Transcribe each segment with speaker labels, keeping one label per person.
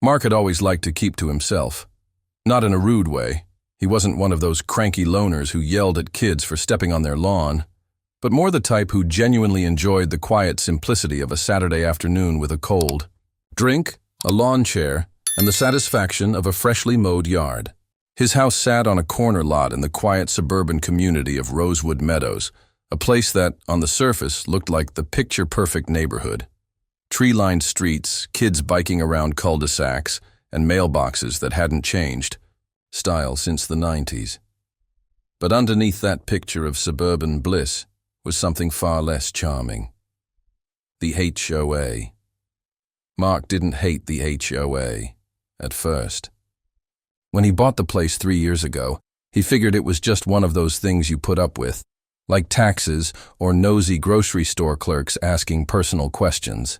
Speaker 1: Mark had always liked to keep to himself. Not in a rude way. He wasn't one of those cranky loners who yelled at kids for stepping on their lawn, but more the type who genuinely enjoyed the quiet simplicity of a Saturday afternoon with a cold drink, a lawn chair, and the satisfaction of a freshly mowed yard. His house sat on a corner lot in the quiet suburban community of Rosewood Meadows, a place that, on the surface, looked like the picture-perfect neighborhood. Tree-lined streets, kids biking around cul-de-sacs, and mailboxes that hadn't changed style since the 90s. But underneath that picture of suburban bliss was something far less charming. The HOA. Mark didn't hate the HOA at first. When he bought the place 3 years ago, he figured it was just one of those things you put up with, like taxes or nosy grocery store clerks asking personal questions.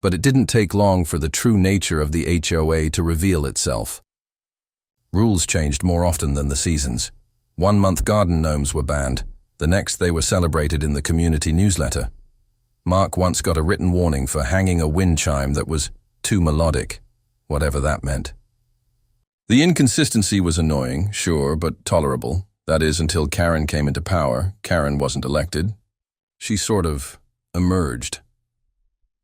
Speaker 1: But it didn't take long for the true nature of the HOA to reveal itself. Rules changed more often than the seasons. 1 month garden gnomes were banned. The next they were celebrated in the community newsletter. Mark once got a written warning for hanging a wind chime that was too melodic, whatever that meant. The inconsistency was annoying, sure, but tolerable. That is, until Karen came into power. Karen wasn't elected. She sort of emerged.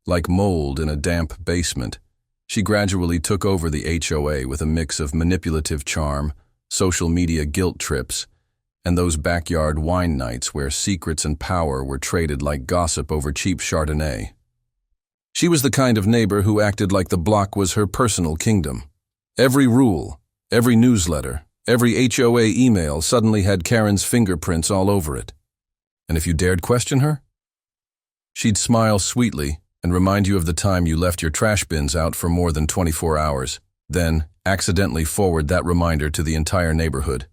Speaker 1: Like mold in a damp basement, she gradually took over the HOA with a mix of manipulative charm, social media guilt trips, and those backyard wine nights where secrets and power were traded like gossip over cheap Chardonnay. She was the kind of neighbor who acted like the block was her personal kingdom. Every rule, every newsletter, every HOA email suddenly had Karen's fingerprints all over it. And if you dared question her, she'd smile sweetly and remind you of the time you left your trash bins out for more than 24 hours, then accidentally forward that reminder to the entire neighborhood.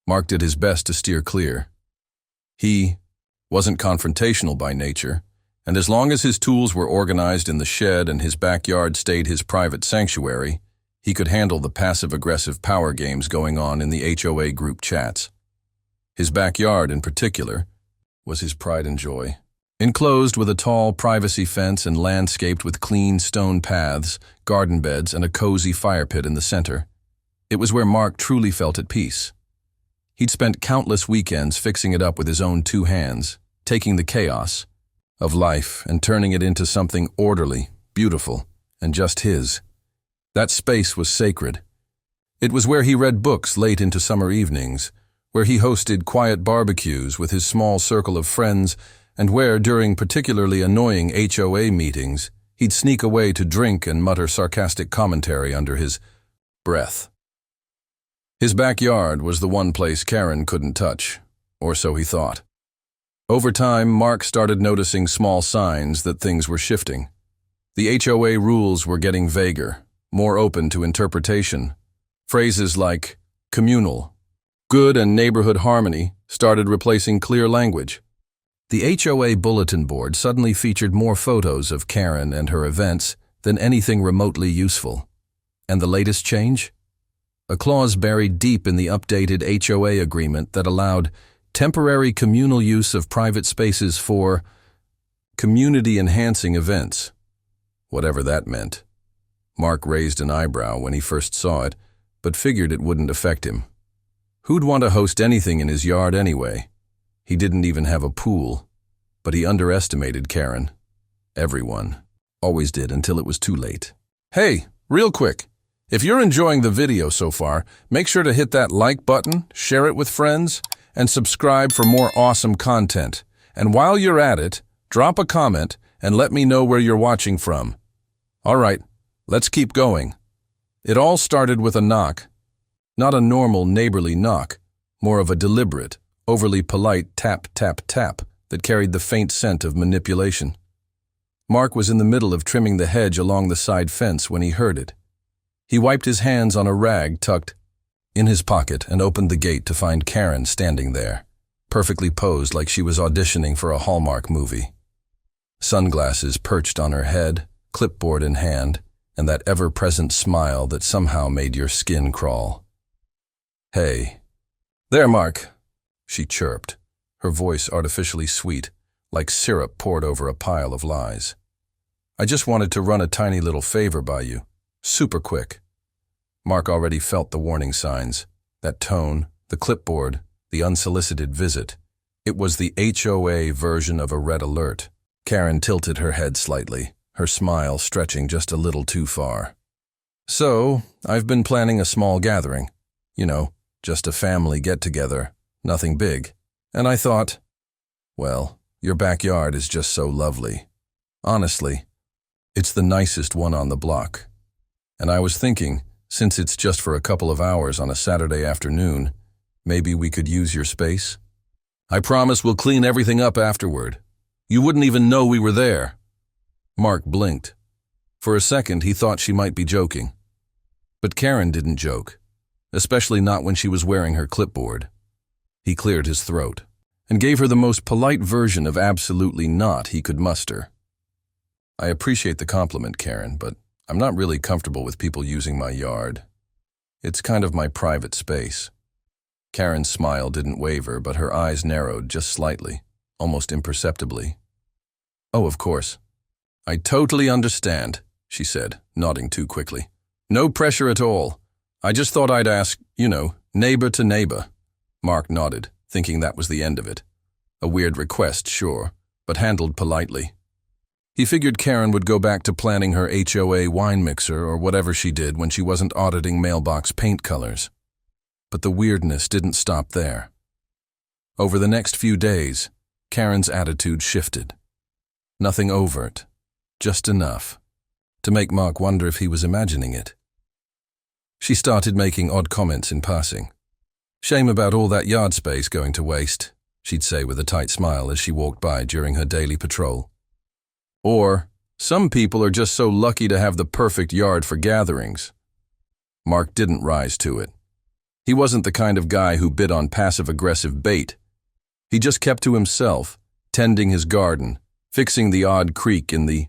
Speaker 1: Mark did his best to steer clear. He wasn't confrontational by nature, and as long as his tools were organized in the shed and his backyard stayed his private sanctuary, he could handle the passive-aggressive power games going on in the HOA group chats. His backyard, in particular, was his pride and joy. Enclosed with a tall privacy fence and landscaped with clean stone paths, garden beds, and a cozy fire pit in the center, it was where Mark truly felt at peace. He'd spent countless weekends fixing it up with his own 2 hands, taking the chaos of life and turning it into something orderly, beautiful, and just his. That space was sacred. It was where he read books late into summer evenings, where he hosted quiet barbecues with his small circle of friends, and where, during particularly annoying HOA meetings, he'd sneak away to drink and mutter sarcastic commentary under his breath. His backyard was the one place Karen couldn't touch, or so he thought. Over time, Mark started noticing small signs that things were shifting. The HOA rules were getting vaguer, more open to interpretation. Phrases like communal, good, and neighborhood harmony started replacing clear language. The HOA bulletin board suddenly featured more photos of Karen and her events than anything remotely useful. And the latest change? A clause buried deep in the updated HOA agreement that allowed temporary communal use of private spaces for community-enhancing events. Whatever that meant. Mark raised an eyebrow when he first saw it, but figured it wouldn't affect him. Who'd want to host anything in his yard anyway? He didn't even have a pool, but he underestimated Karen. Everyone. Always did until it was too late. Hey, real quick. If you're enjoying the video so far, make sure to hit that like button, share it with friends, and subscribe for more awesome content. And while you're at it, drop a comment and let me know where you're watching from. All right, let's keep going. It all started with a knock. Not a normal neighborly knock, more of a deliberate, overly polite tap, tap, tap that carried the faint scent of manipulation. Mark was in the middle of trimming the hedge along the side fence when he heard it. He wiped his hands on a rag tucked in his pocket and opened the gate to find Karen standing there, perfectly posed like she was auditioning for a Hallmark movie. Sunglasses perched on her head, clipboard in hand, and that ever-present smile that somehow made your skin crawl. "Hey." "There, Mark," she chirped, her voice artificially sweet, like syrup poured over a pile of lies. "I just wanted to run a tiny little favor by you." Super quick. Mark already felt the warning signs. That tone, the clipboard, the unsolicited visit. It was the HOA version of a red alert. Karen tilted her head slightly, her smile stretching just a little too far. So, I've been planning a small gathering. You know, just a family get-together, nothing big. And I thought, well, your backyard is just so lovely. Honestly, it's the nicest one on the block. And I was thinking, since it's just for a couple of hours on a Saturday afternoon, maybe we could use your space? I promise we'll clean everything up afterward. You wouldn't even know we were there. Mark blinked. For a second, he thought she might be joking. But Karen didn't joke, especially not when she was wearing her clipboard. He cleared his throat and gave her the most polite version of absolutely not he could muster. I appreciate the compliment, Karen, but I'm not really comfortable with people using my yard. It's kind of my private space. Karen's smile didn't waver, but her eyes narrowed just slightly, almost imperceptibly. Oh, of course. I totally understand, she said, nodding too quickly. No pressure at all. I just thought I'd ask, neighbor to neighbor. Mark nodded, thinking that was the end of it. A weird request, sure, but handled politely. He figured Karen would go back to planning her HOA wine mixer or whatever she did when she wasn't auditing mailbox paint colors. But the weirdness didn't stop there. Over the next few days, Karen's attitude shifted. Nothing overt, just enough to make Mark wonder if he was imagining it. She started making odd comments in passing. Shame about all that yard space going to waste, she'd say with a tight smile as she walked by during her daily patrol. Or, some people are just so lucky to have the perfect yard for gatherings. Mark didn't rise to it. He wasn't the kind of guy who bit on passive-aggressive bait. He just kept to himself, tending his garden, fixing the odd creak in the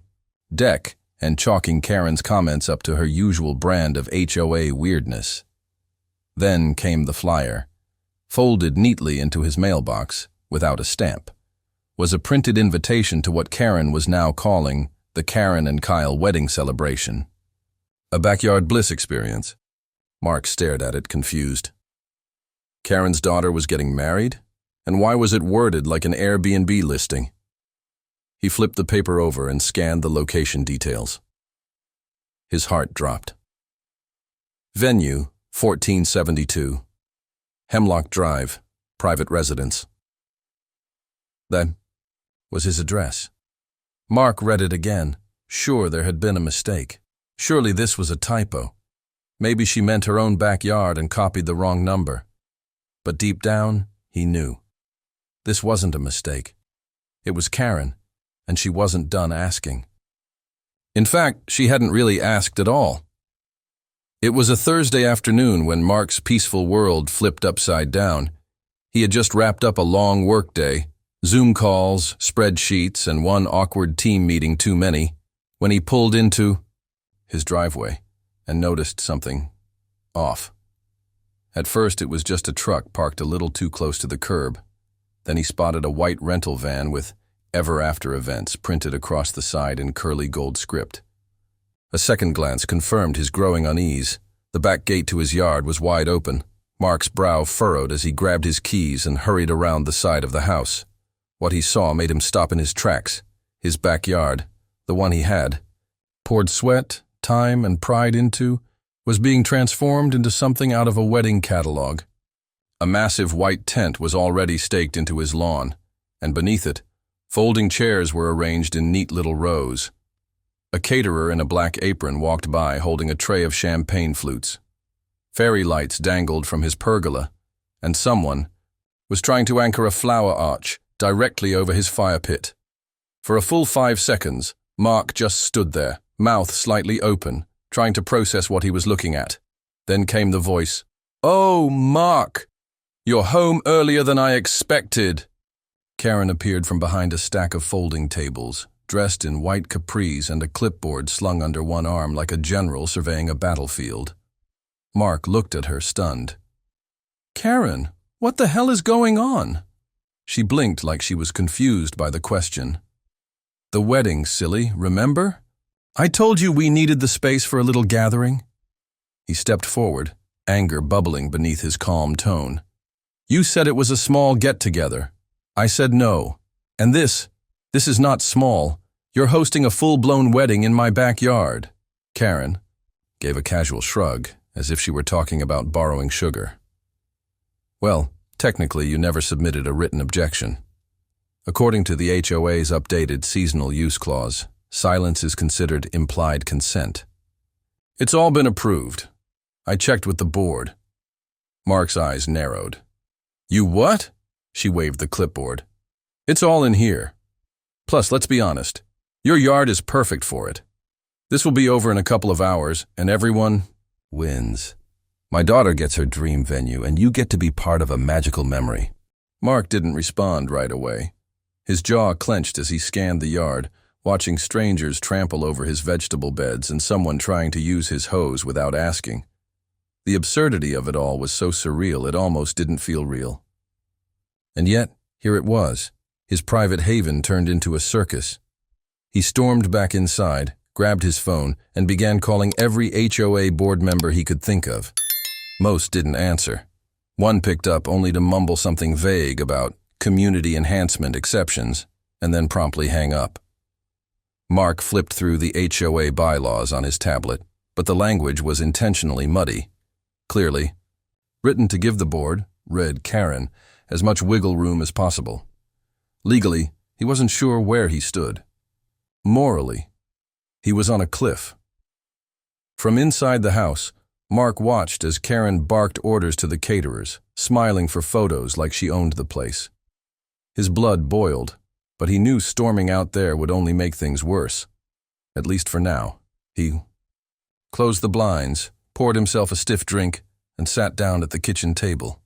Speaker 1: deck, and chalking Karen's comments up to her usual brand of HOA weirdness. Then came the flyer. Folded neatly into his mailbox, without a stamp, was a printed invitation to what Karen was now calling the Karen and Kyle wedding celebration. A backyard bliss experience. Mark stared at it, confused. Karen's daughter was getting married? And why was it worded like an Airbnb listing? He flipped the paper over and scanned the location details. His heart dropped. Venue, 1472. Hemlock Drive, private residence. That was his address. Mark read it again, sure there had been a mistake. Surely this was a typo. Maybe she meant her own backyard and copied the wrong number. But deep down, he knew. This wasn't a mistake. It was Karen, and she wasn't done asking. In fact, she hadn't really asked at all. It was a Thursday afternoon when Mark's peaceful world flipped upside down. He had just wrapped up a long workday, Zoom calls, spreadsheets, and one awkward team meeting too many, when he pulled into his driveway and noticed something off. At first, it was just a truck parked a little too close to the curb. Then he spotted a white rental van with "Ever After Events" printed across the side in curly gold script. A second glance confirmed his growing unease. The back gate to his yard was wide open. Mark's brow furrowed as he grabbed his keys and hurried around the side of the house. What he saw made him stop in his tracks. His backyard, the one he had poured sweat, time, and pride into, was being transformed into something out of a wedding catalog. A massive white tent was already staked into his lawn, and beneath it, folding chairs were arranged in neat little rows. A caterer in a black apron walked by holding a tray of champagne flutes. Fairy lights dangled from his pergola, and someone was trying to anchor a flower arch directly over his fire pit. For a full 5 seconds, Mark just stood there, mouth slightly open, trying to process what he was looking at. Then came the voice. "Oh, Mark! You're home earlier than I expected." Karen appeared from behind a stack of folding tables, dressed in white capris and a clipboard slung under one arm like a general surveying a battlefield. Mark looked at her, stunned. "Karen, what the hell is going on?" She blinked like she was confused by the question. "The wedding, silly, remember? I told you we needed the space for a little gathering. He stepped forward, anger bubbling beneath his calm tone. You said it was a small get-together. I said no. And this is not small. You're hosting a full-blown wedding in my backyard. Karen gave a casual shrug, as if she were talking about borrowing sugar. Well, technically you never submitted a written objection. According to the HOA's updated seasonal use clause, silence is considered implied consent. It's all been approved. I checked with the board. Mark's eyes narrowed. You what? She waved the clipboard. It's all in here. Plus, let's be honest. Your yard is perfect for it. This will be over in a couple of hours, and everyone wins. My daughter gets her dream venue, and you get to be part of a magical memory. Mark didn't respond right away. His jaw clenched as he scanned the yard, watching strangers trample over his vegetable beds and someone trying to use his hose without asking. The absurdity of it all was so surreal it almost didn't feel real. And yet, here it was, his private haven turned into a circus. He stormed back inside, grabbed his phone, and began calling every HOA board member he could think of. Most didn't answer. One picked up only to mumble something vague about community enhancement exceptions, and then promptly hang up. Mark flipped through the HOA bylaws on his tablet, but the language was intentionally muddy. Clearly, written to give the board, read Karen, as much wiggle room as possible. Legally, he wasn't sure where he stood. Morally, he was on a cliff. From inside the house, Mark watched as Karen barked orders to the caterers, smiling for photos like she owned the place. His blood boiled, but he knew storming out there would only make things worse. At least for now. He closed the blinds, poured himself a stiff drink, and sat down at the kitchen table.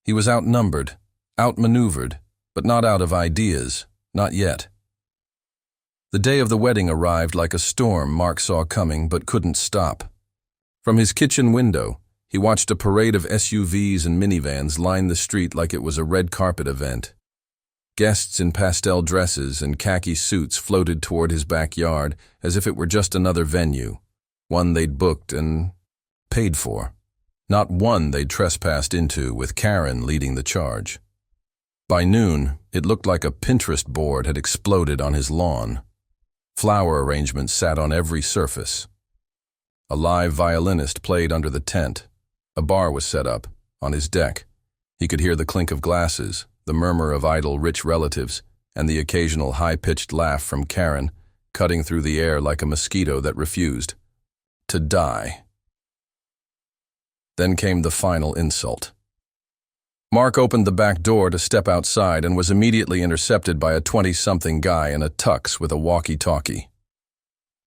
Speaker 1: He was outnumbered, outmaneuvered, but not out of ideas, not yet. The day of the wedding arrived like a storm Mark saw coming but couldn't stop. From his kitchen window, he watched a parade of SUVs and minivans line the street like it was a red carpet event. Guests in pastel dresses and khaki suits floated toward his backyard as if it were just another venue, one they'd booked and paid for, not one they'd trespassed into with Karen leading the charge. By noon, it looked like a Pinterest board had exploded on his lawn. Flower arrangements sat on every surface. A live violinist played under the tent. A bar was set up, on his deck. He could hear the clink of glasses, the murmur of idle rich relatives, and the occasional high-pitched laugh from Karen, cutting through the air like a mosquito that refused to die. Then came the final insult. Mark opened the back door to step outside and was immediately intercepted by a 20-something guy in a tux with a walkie-talkie.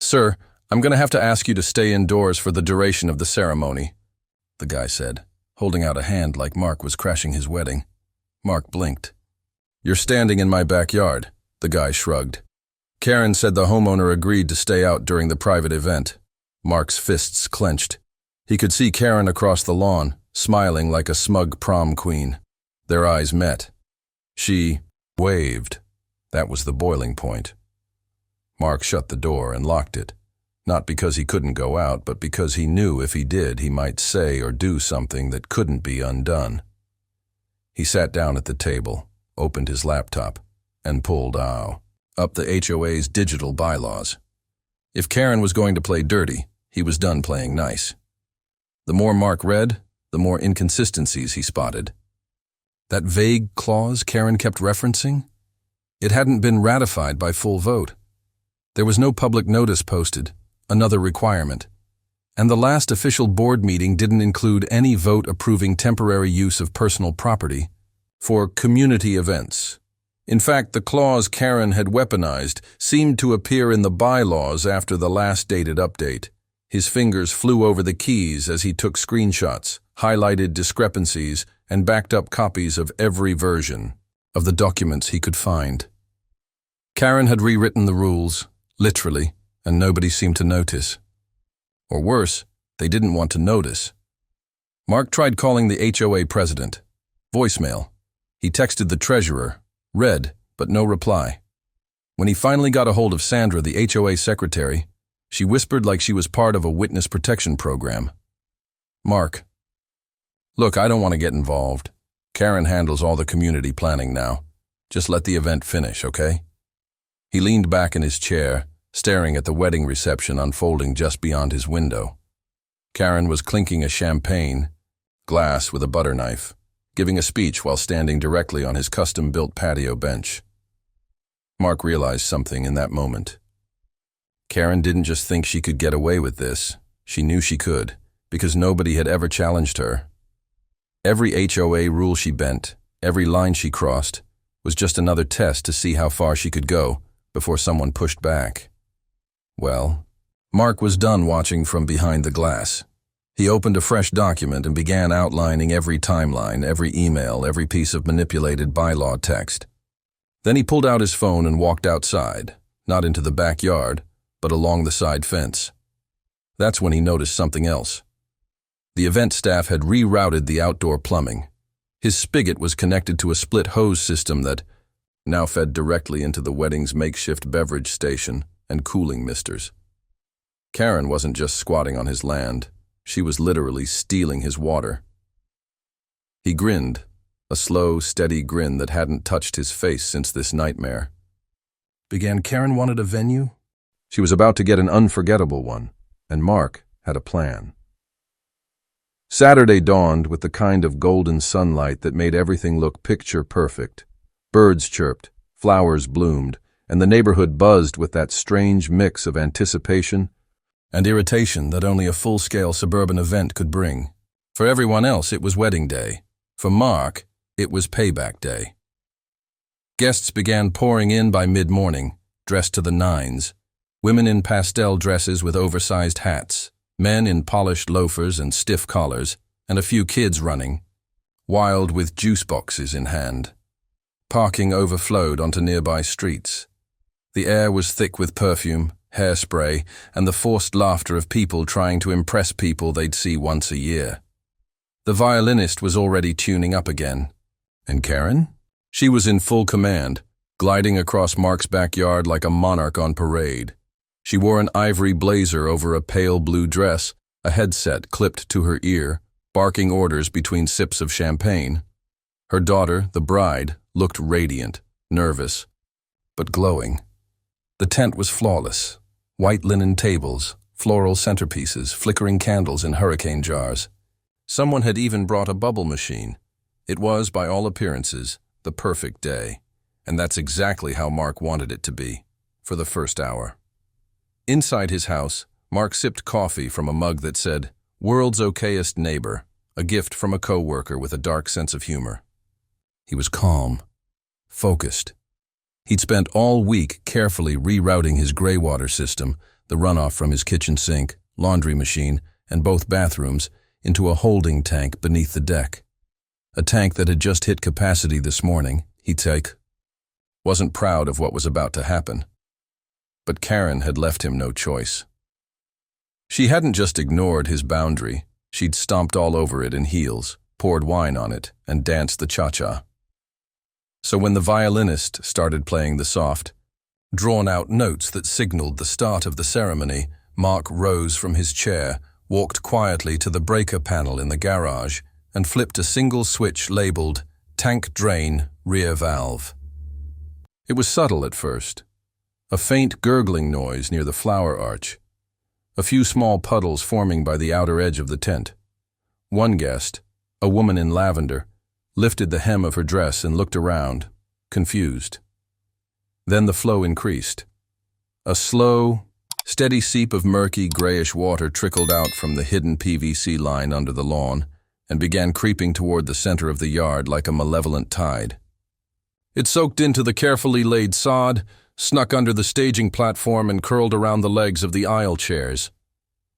Speaker 1: "Sir, I'm going to have to ask you to stay indoors for the duration of the ceremony," the guy said, holding out a hand like Mark was crashing his wedding. Mark blinked. "You're standing in my backyard," the guy shrugged. Karen said the homeowner agreed to stay out during the private event. Mark's fists clenched. He could see Karen across the lawn, smiling like a smug prom queen. Their eyes met. She waved. That was the boiling point. Mark shut the door and locked it, not because he couldn't go out, but because he knew if he did, he might say or do something that couldn't be undone. He sat down at the table, opened his laptop, and pulled up the HOA's digital bylaws. If Karen was going to play dirty, he was done playing nice. The more Mark read, the more inconsistencies he spotted. That vague clause Karen kept referencing? It hadn't been ratified by full vote. There was no public notice posted, another requirement. And the last official board meeting didn't include any vote approving temporary use of personal property for community events. In fact, the clause Karen had weaponized seemed to appear in the bylaws after the last dated update. His fingers flew over the keys as he took screenshots, highlighted discrepancies, and backed up copies of every version of the documents he could find. Karen had rewritten the rules, literally, and nobody seemed to notice. Or worse, they didn't want to notice. Mark tried calling the HOA president. Voicemail. He texted the treasurer. Read, but no reply. When he finally got a hold of Sandra, the HOA secretary, She whispered like she was part of a witness protection program. "Mark, look, I don't want to get involved. Karen handles all the community planning now. Just let the event finish, okay?" He leaned back in his chair, staring at the wedding reception unfolding just beyond his window. Karen was clinking a champagne glass with a butter knife, giving a speech while standing directly on his custom-built patio bench. Mark realized something in that moment. Karen didn't just think she could get away with this. She knew she could, because nobody had ever challenged her. Every HOA rule she bent, every line she crossed, was just another test to see how far she could go before someone pushed back. Well, Mark was done watching from behind the glass. He opened a fresh document and began outlining every timeline, every email, every piece of manipulated bylaw text. Then he pulled out his phone and walked outside, not into the backyard, but along the side fence. That's when he noticed something else. The event staff had rerouted the outdoor plumbing. His spigot was connected to a split hose system that now fed directly into the wedding's makeshift beverage station and cooling misters. Karen wasn't just squatting on his land. She was literally stealing his water. He grinned, a slow, steady grin that hadn't touched his face since this nightmare. Began Karen wanted a venue? She was about to get an unforgettable one, and Mark had a plan. Saturday dawned with the kind of golden sunlight that made everything look picture perfect. Birds chirped, flowers bloomed, and the neighborhood buzzed with that strange mix of anticipation and irritation that only a full-scale suburban event could bring. For everyone else, it was wedding day. For Mark, it was payback day. Guests began pouring in by mid-morning, dressed to the nines. Women in pastel dresses with oversized hats, men in polished loafers and stiff collars, and a few kids running, wild with juice boxes in hand. Parking overflowed onto nearby streets. The air was thick with perfume, hairspray, and the forced laughter of people trying to impress people they'd see once a year. The violinist was already tuning up again. And Karen? She was in full command, gliding across Mark's backyard like a monarch on parade. She wore an ivory blazer over a pale blue dress, a headset clipped to her ear, barking orders between sips of champagne. Her daughter, the bride, looked radiant, nervous, but glowing. The tent was flawless. White linen tables, floral centerpieces, flickering candles in hurricane jars. Someone had even brought a bubble machine. It was, by all appearances, the perfect day, and that's exactly how Mark wanted it to be, for the first hour. Inside his house, Mark sipped coffee from a mug that said, "World's okayest neighbor," a gift from a co-worker with a dark sense of humor. He was calm, focused. He'd spent all week carefully rerouting his gray water system, the runoff from his kitchen sink, laundry machine, and both bathrooms, into a holding tank beneath the deck. A tank that had just hit capacity this morning, he'd take. Wasn't proud of what was about to happen. But Karen had left him no choice. She hadn't just ignored his boundary, she'd stomped all over it in heels, poured wine on it, and danced the cha-cha. So when the violinist started playing the soft, drawn-out notes that signaled the start of the ceremony, Mark rose from his chair, walked quietly to the breaker panel in the garage, and flipped a single switch labeled Tank Drain Rear Valve. It was subtle at first. A faint gurgling noise near the flower arch. A few small puddles forming by the outer edge of the tent. One guest, a woman in lavender, lifted the hem of her dress and looked around, confused. Then the flow increased. A slow, steady seep of murky, grayish water trickled out from the hidden PVC line under the lawn and began creeping toward the center of the yard like a malevolent tide. It soaked into the carefully laid sod, snuck under the staging platform, and curled around the legs of the aisle chairs.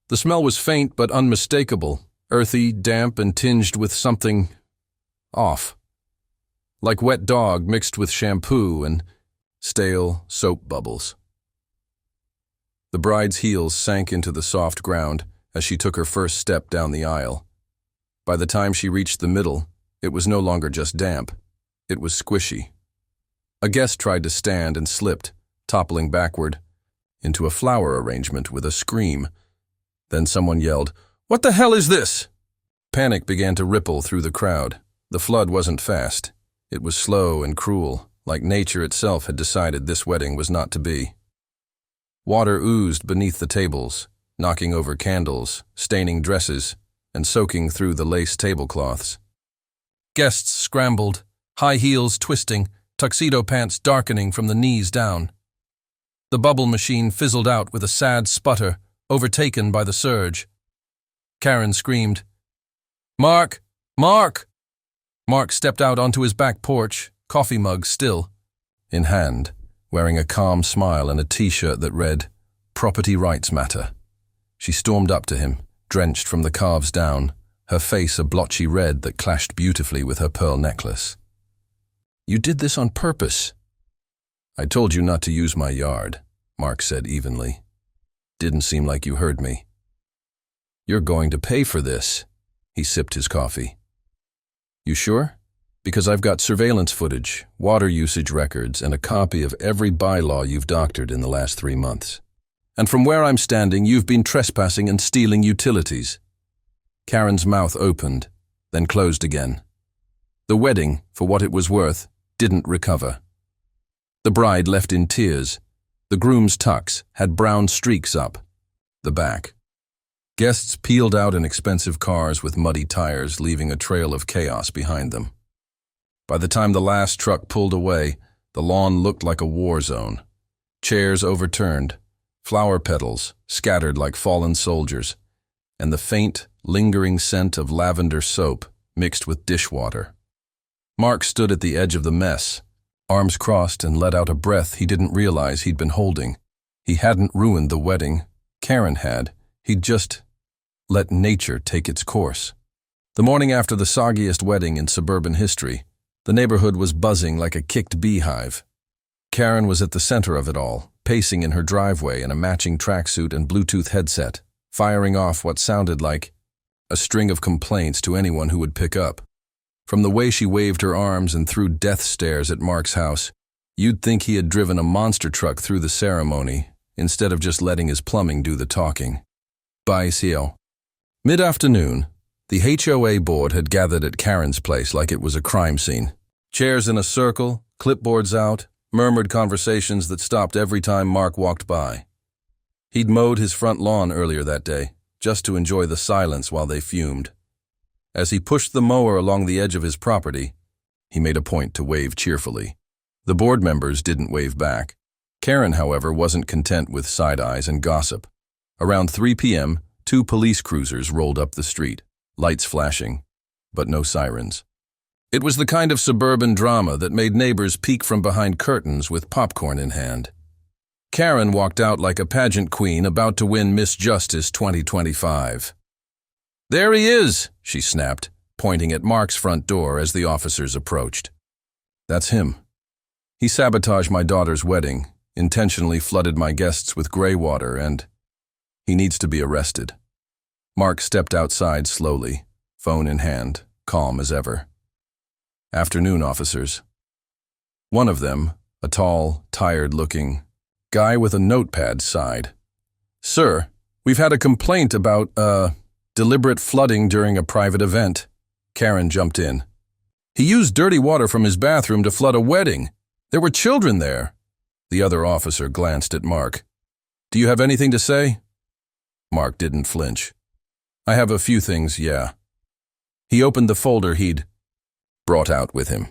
Speaker 1: The smell was faint but unmistakable, earthy, damp, and tinged with something off. Like wet dog mixed with shampoo and stale soap bubbles. The bride's heels sank into the soft ground as she took her first step down the aisle. By the time she reached the middle, it was no longer just damp. It was squishy. A guest tried to stand and slipped, toppling backward. into a flower arrangement with a scream. Then someone yelled, "What the hell is this?" Panic began to ripple through the crowd. The flood wasn't fast. It was slow and cruel, like nature itself had decided this wedding was not to be. Water oozed beneath the tables, knocking over candles, staining dresses, and soaking through the lace tablecloths. Guests scrambled, high heels twisting, tuxedo pants darkening from the knees down. The bubble machine fizzled out with a sad sputter, overtaken by the surge. Karen screamed, "Mark! Mark!" Mark stepped out onto his back porch, coffee mug still in hand, wearing a calm smile and a t-shirt that read, "Property Rights Matter." She stormed up to him, drenched from the calves down, her face a blotchy red that clashed beautifully with her pearl necklace. "You did this on purpose." "I told you not to use my yard," Mark said evenly. "Didn't seem like you heard me." "You're going to pay for this." He sipped his coffee. "You sure? Because I've got surveillance footage, water usage records, and a copy of every bylaw you've doctored in the last 3 months. And from where I'm standing, you've been trespassing and stealing utilities." Karen's mouth opened, then closed again. The wedding, for what it was worth, didn't recover. The bride left in tears. The groom's tux had brown streaks up the back. Guests peeled out in expensive cars with muddy tires, leaving a trail of chaos behind them. By the time the last truck pulled away, the lawn looked like a war zone. Chairs overturned, flower petals scattered like fallen soldiers, and the faint, lingering scent of lavender soap mixed with dishwater. Mark stood at the edge of the mess, arms crossed, and let out a breath he didn't realize he'd been holding. He hadn't ruined the wedding. Karen had. He'd just let nature take its course. The morning after the soggiest wedding in suburban history, the neighborhood was buzzing like a kicked beehive. Karen was at the center of it all, pacing in her driveway in a matching tracksuit and Bluetooth headset, firing off what sounded like a string of complaints to anyone who would pick up. From the way she waved her arms and threw death stares at Mark's house, you'd think he had driven a monster truck through the ceremony, instead of just letting his plumbing do the talking. Bye, CEO. Mid-afternoon, the HOA board had gathered at Karen's place like it was a crime scene. Chairs in a circle, clipboards out, murmured conversations that stopped every time Mark walked by. He'd mowed his front lawn earlier that day, just to enjoy the silence while they fumed. As he pushed the mower along the edge of his property, he made a point to wave cheerfully. The board members didn't wave back. Karen, however, wasn't content with side eyes and gossip. Around 3 p.m., 2 police cruisers rolled up the street, lights flashing, but no sirens. It was the kind of suburban drama that made neighbors peek from behind curtains with popcorn in hand. Karen walked out like a pageant queen about to win Miss Justice 2025. "There he is," she snapped, pointing at Mark's front door as the officers approached. "That's him. He sabotaged my daughter's wedding, intentionally flooded my guests with gray water, and he needs to be arrested." Mark stepped outside slowly, phone in hand, calm as ever. "Afternoon, officers." One of them, a tall, tired-looking guy with a notepad, sighed. "Sir, we've had a complaint about, deliberate flooding during a private event." Karen jumped in. "He used dirty water from his bathroom to flood a wedding. There were children there." The other officer glanced at Mark. "Do you have anything to say?" Mark didn't flinch. "I have a few things, yeah." He opened the folder he'd brought out with him.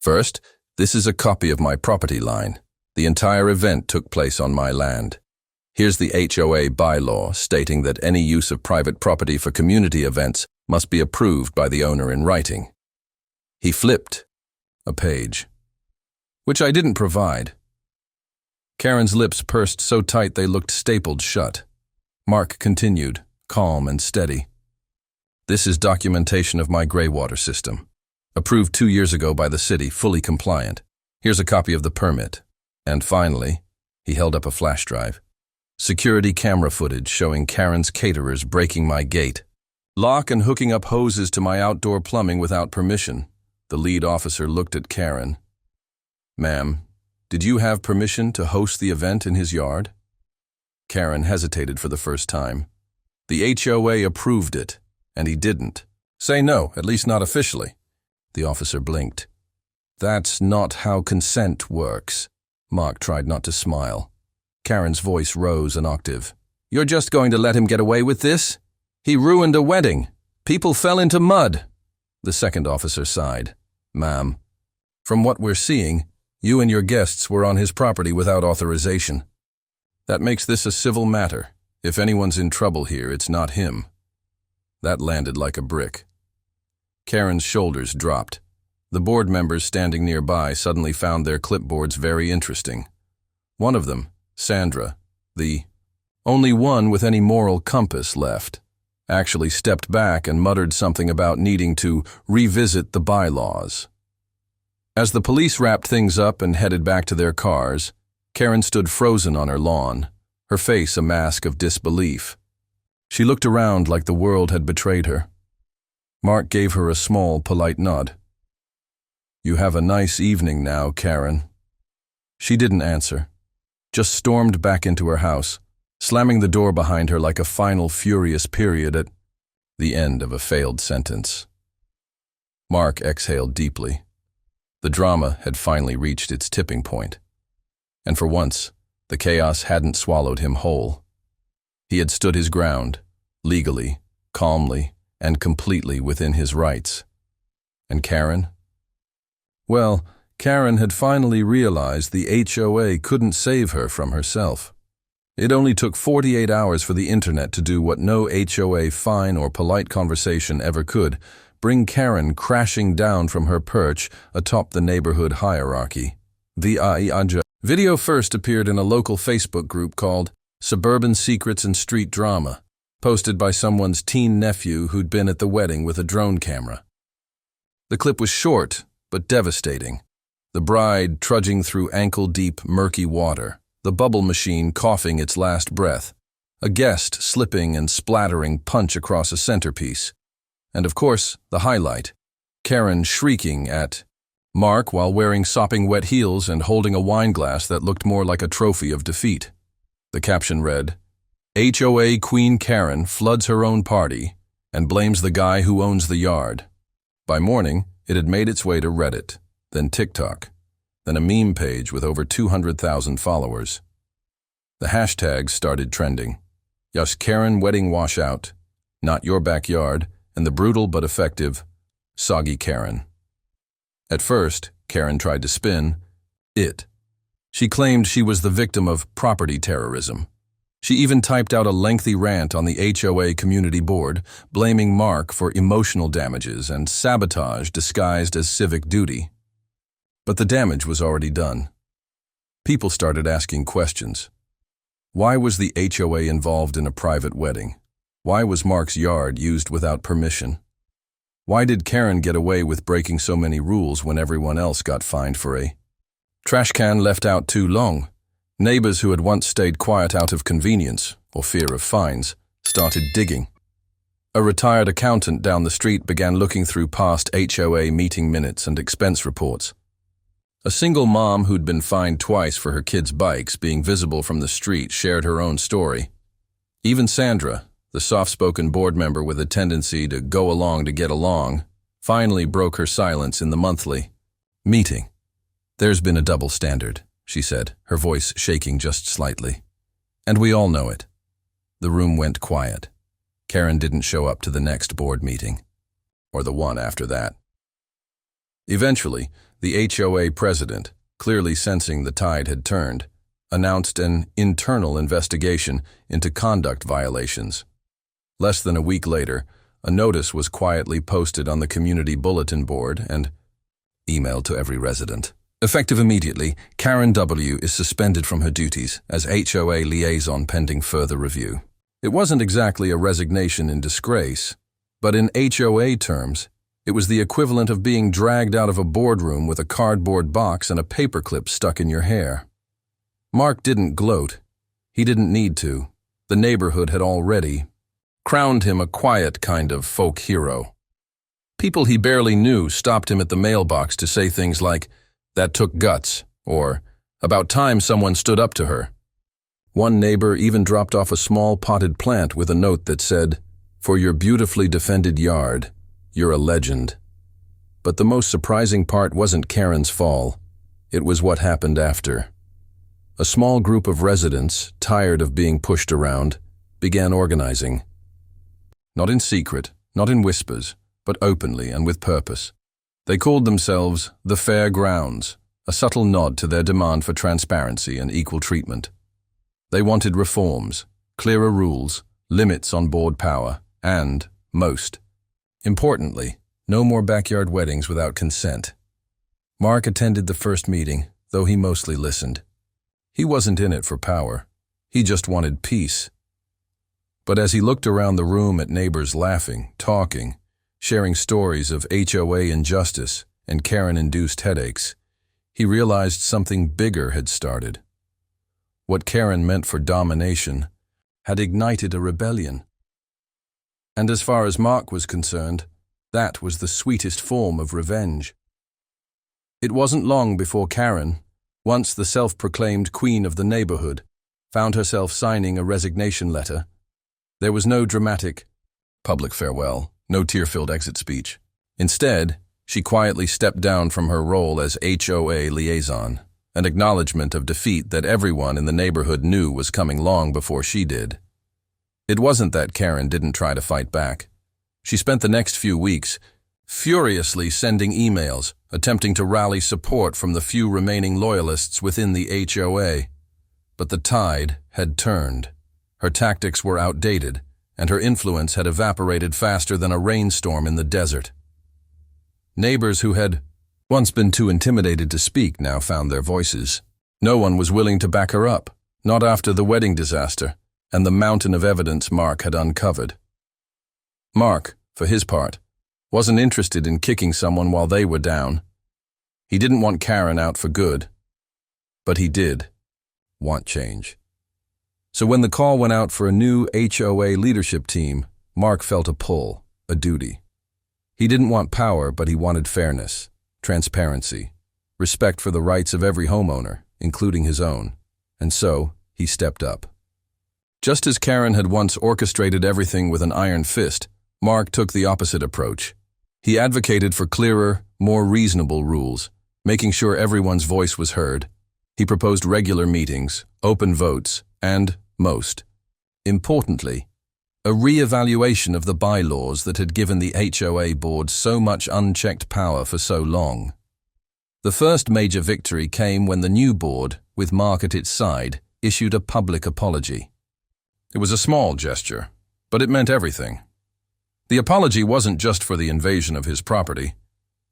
Speaker 1: "First, this is a copy of my property line. The entire event took place on my land. Here's the HOA bylaw stating that any use of private property for community events must be approved by the owner in writing." He flipped a page, which I didn't provide. Karen's lips pursed so tight they looked stapled shut. Mark continued, calm and steady. "This is documentation of my gray water system. Approved 2 years ago by the city, fully compliant. Here's a copy of the permit. And finally," he held up a flash drive, "security camera footage showing Karen's caterers breaking my gate. Lock and hooking up hoses to my outdoor plumbing without permission." The lead officer looked at Karen. "Ma'am, did you have permission to host the event in his yard?" Karen hesitated for the first time. The HOA approved it, and he didn't. Say no, at least not officially. The officer blinked. That's not how consent works. Mark tried not to smile. Karen's voice rose an octave. You're just going to let him get away with this? He ruined a wedding. People fell into mud. The second officer sighed. Ma'am, from what we're seeing, you and your guests were on his property without authorization. That makes this a civil matter. If anyone's in trouble here, it's not him. That landed like a brick. Karen's shoulders dropped. The board members standing nearby suddenly found their clipboards very interesting. One of them, Sandra, the only one with any moral compass left, actually stepped back and muttered something about needing to revisit the bylaws. As the police wrapped things up and headed back to their cars, Karen stood frozen on her lawn, her face a mask of disbelief. She looked around like the world had betrayed her. Mark gave her a small, polite nod. You have a nice evening now, Karen. She didn't answer, just stormed back into her house, slamming the door behind her like a final furious period at the end of a failed sentence. Mark exhaled deeply. The drama had finally reached its tipping point. And for once, the chaos hadn't swallowed him whole. He had stood his ground, legally, calmly, and completely within his rights. And Karen? Well, Karen had finally realized the HOA couldn't save her from herself. It only took 48 hours for the internet to do what no HOA fine or polite conversation ever could, bring Karen crashing down from her perch atop the neighborhood hierarchy. The video first appeared in a local Facebook group called Suburban Secrets and Street Drama, posted by someone's teen nephew who'd been at the wedding with a drone camera. The clip was short, but devastating. The bride trudging through ankle-deep, murky water, the bubble machine coughing its last breath, a guest slipping and splattering punch across a centerpiece, and of course, the highlight, Karen shrieking at Mark while wearing sopping wet heels and holding a wine glass that looked more like a trophy of defeat. The caption read, HOA Queen Karen floods her own party and blames the guy who owns the yard. By morning, it had made its way to Reddit, then TikTok, then a meme page with over 200,000 followers. The hashtags started trending. Yes, Karen wedding washout, not your backyard, and the brutal but effective Soggy Karen. At first, Karen tried to spin it. She claimed she was the victim of property terrorism. She even typed out a lengthy rant on the HOA community board, blaming Mark for emotional damages and sabotage disguised as civic duty. But the damage was already done. People started asking questions. Why was the HOA involved in a private wedding? Why was Mark's yard used without permission? Why did Karen get away with breaking so many rules when everyone else got fined for a trash can left out too long? Neighbors who had once stayed quiet out of convenience, or fear of fines, started digging. A retired accountant down the street began looking through past HOA meeting minutes and expense reports. A single mom who'd been fined twice for her kids' bikes being visible from the street shared her own story. Even Sandra, the soft-spoken board member with a tendency to go along to get along, finally broke her silence in the monthly meeting. There's been a double standard, she said, her voice shaking just slightly. And we all know it. The room went quiet. Karen didn't show up to the next board meeting, or the one after that. Eventually, the HOA president, clearly sensing the tide had turned, announced an internal investigation into conduct violations. Less than a week later, a notice was quietly posted on the community bulletin board and emailed to every resident. Effective immediately, Karen W. is suspended from her duties as HOA liaison pending further review. It wasn't exactly a resignation in disgrace, but in HOA terms, it was the equivalent of being dragged out of a boardroom with a cardboard box and a paperclip stuck in your hair. Mark didn't gloat. He didn't need to. The neighborhood had already crowned him a quiet kind of folk hero. People he barely knew stopped him at the mailbox to say things like, "That took guts," or "About time someone stood up to her." One neighbor even dropped off a small potted plant with a note that said, "For your beautifully defended yard, you're a legend." But the most surprising part wasn't Karen's fall. It was what happened after. A small group of residents, tired of being pushed around, began organizing. Not in secret, not in whispers, but openly and with purpose. They called themselves the Fair Grounds, a subtle nod to their demand for transparency and equal treatment. They wanted reforms, clearer rules, limits on board power, and, most importantly, no more backyard weddings without consent. Mark attended the first meeting, though he mostly listened. He wasn't in it for power. He just wanted peace. But as he looked around the room at neighbors laughing, talking, sharing stories of HOA injustice and Karen-induced headaches, he realized something bigger had started. What Karen meant for domination had ignited a rebellion. And as far as Mark was concerned, that was the sweetest form of revenge. It wasn't long before Karen, once the self-proclaimed queen of the neighborhood, found herself signing a resignation letter. There was no dramatic public farewell, no tear-filled exit speech. Instead, she quietly stepped down from her role as HOA liaison, an acknowledgement of defeat that everyone in the neighborhood knew was coming long before she did. It wasn't that Karen didn't try to fight back. She spent the next few weeks furiously sending emails, attempting to rally support from the few remaining loyalists within the HOA. But the tide had turned. Her tactics were outdated, and her influence had evaporated faster than a rainstorm in the desert. Neighbors who had once been too intimidated to speak now found their voices. No one was willing to back her up, not after the wedding disaster and the mountain of evidence Mark had uncovered. Mark, for his part, wasn't interested in kicking someone while they were down. He didn't want Karen out for good, but he did want change. So when the call went out for a new HOA leadership team, Mark felt a pull, a duty. He didn't want power, but he wanted fairness, transparency, respect for the rights of every homeowner, including his own. And so, he stepped up. Just as Karen had once orchestrated everything with an iron fist, Mark took the opposite approach. He advocated for clearer, more reasonable rules, making sure everyone's voice was heard. He proposed regular meetings, open votes, and, most importantly, a re-evaluation of the bylaws that had given the HOA board so much unchecked power for so long. The first major victory came when the new board, with Mark at its side, issued a public apology. It was a small gesture, but it meant everything. The apology wasn't just for the invasion of his property.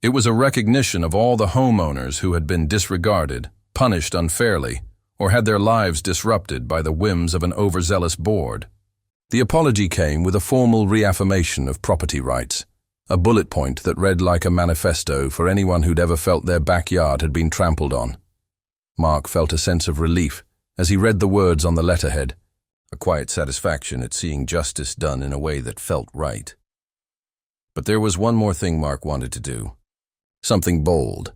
Speaker 1: It was a recognition of all the homeowners who had been disregarded, punished unfairly, or had their lives disrupted by the whims of an overzealous board. The apology came with a formal reaffirmation of property rights, a bullet point that read like a manifesto for anyone who'd ever felt their backyard had been trampled on. Mark felt a sense of relief as he read the words on the letterhead, a quiet satisfaction at seeing justice done in a way that felt right. But there was one more thing Mark wanted to do. Something bold.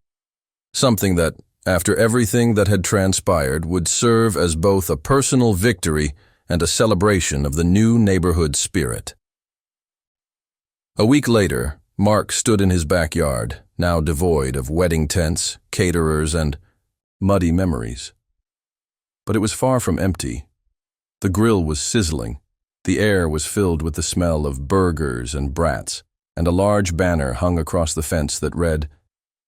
Speaker 1: Something that, after everything that had transpired, would serve as both a personal victory and a celebration of the new neighborhood spirit. A week later, Mark stood in his backyard, now devoid of wedding tents, caterers, and muddy memories. But it was far from empty. The grill was sizzling. The air was filled with the smell of burgers and brats, and a large banner hung across the fence that read,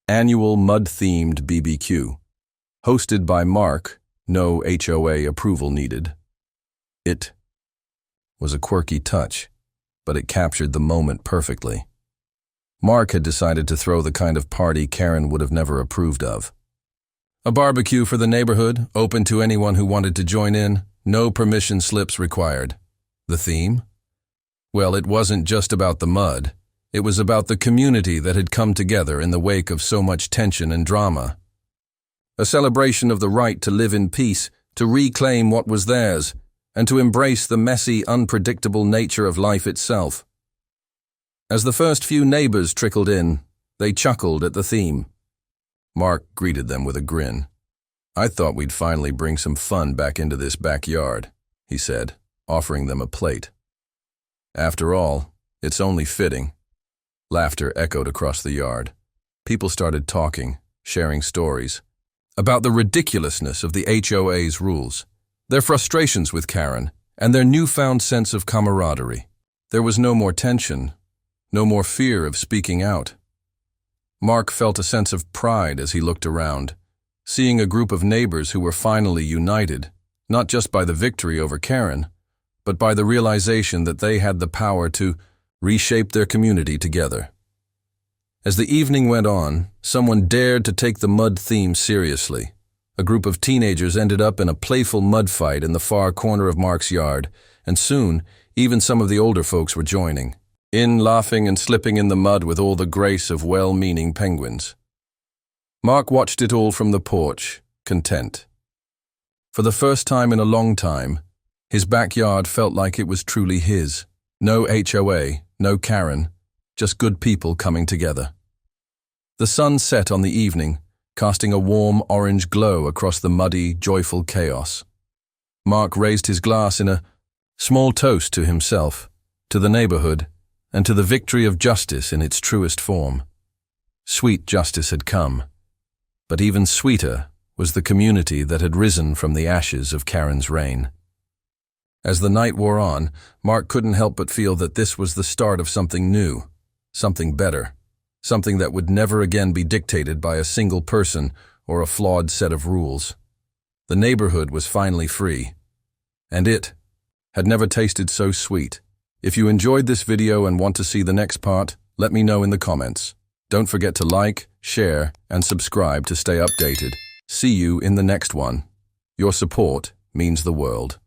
Speaker 1: "Annual Mud-Themed BBQ. Hosted by Mark, no HOA approval needed." It was a quirky touch, but it captured the moment perfectly. Mark had decided to throw the kind of party Karen would have never approved of. A barbecue for the neighborhood, open to anyone who wanted to join in, no permission slips required. The theme? Well, it wasn't just about the mud. It was about the community that had come together in the wake of so much tension and drama. A celebration of the right to live in peace, to reclaim what was theirs, and to embrace the messy, unpredictable nature of life itself. As the first few neighbors trickled in, they chuckled at the theme. Mark greeted them with a grin. "I thought we'd finally bring some fun back into this backyard," he said, offering them a plate. "After all, it's only fitting." Laughter echoed across the yard. People started talking, sharing stories about the ridiculousness of the HOA's rules, their frustrations with Karen, and their newfound sense of camaraderie. There was no more tension, no more fear of speaking out. Mark felt a sense of pride as he looked around, seeing a group of neighbors who were finally united, not just by the victory over Karen, but by the realization that they had the power to reshape their community together. As the evening went on, someone dared to take the mud theme seriously. A group of teenagers ended up in a playful mud fight in the far corner of Mark's yard, and soon, even some of the older folks were joining, laughing and slipping in the mud with all the grace of well-meaning penguins. Mark watched it all from the porch, content. For the first time in a long time, his backyard felt like it was truly his. No HOA, no Karen, just good people coming together. The sun set on the evening, casting a warm orange glow across the muddy, joyful chaos. Mark raised his glass in a small toast to himself, to the neighborhood, and to the victory of justice in its truest form. Sweet justice had come, but even sweeter was the community that had risen from the ashes of Karen's reign. As the night wore on, Mark couldn't help but feel that this was the start of something new, something better, something that would never again be dictated by a single person or a flawed set of rules. The neighborhood was finally free, and it had never tasted so sweet. If you enjoyed this video and want to see the next part, let me know in the comments. Don't forget to like, share, and subscribe to stay updated. See you in the next one. Your support means the world.